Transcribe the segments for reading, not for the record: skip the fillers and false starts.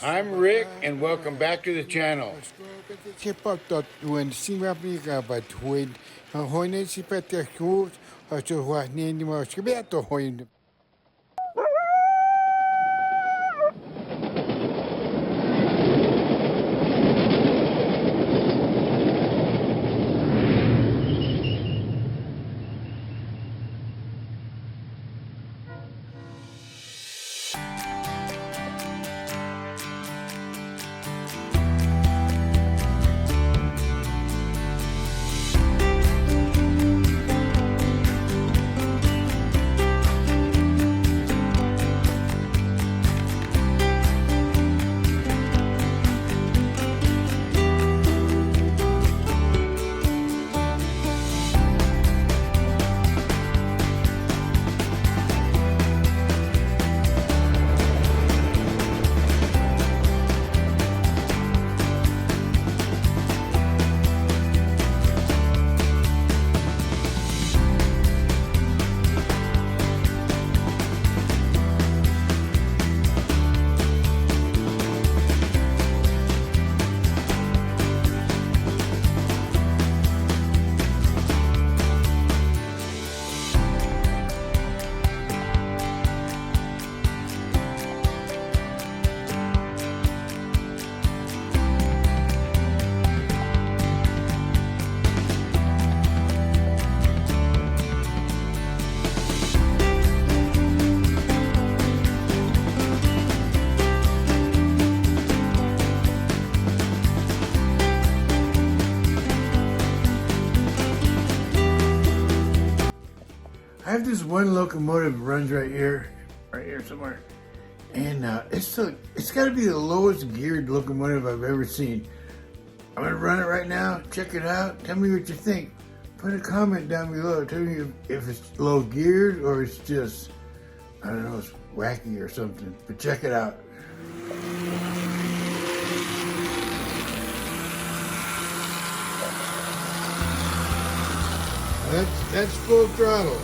I'm Rick, and welcome back to the channel. I have this one locomotive that runs right here somewhere, and it's got to be the lowest geared locomotive I've ever seen. I'm gonna run it right now. Check it out. Tell me what you think. Put a comment down below. Tell me if it's low geared or it's just, I don't know, it's wacky or something. But check it out. That's full throttle.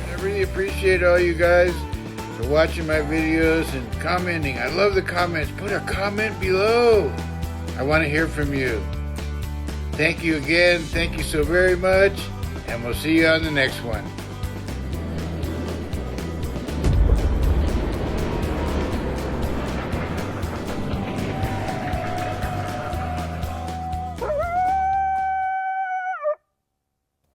I really appreciate all you guys for watching my videos and commenting. I love the comments. Put a comment below. I want to hear from you. Thank you again. Thank you so very much. And we'll see you on the next one.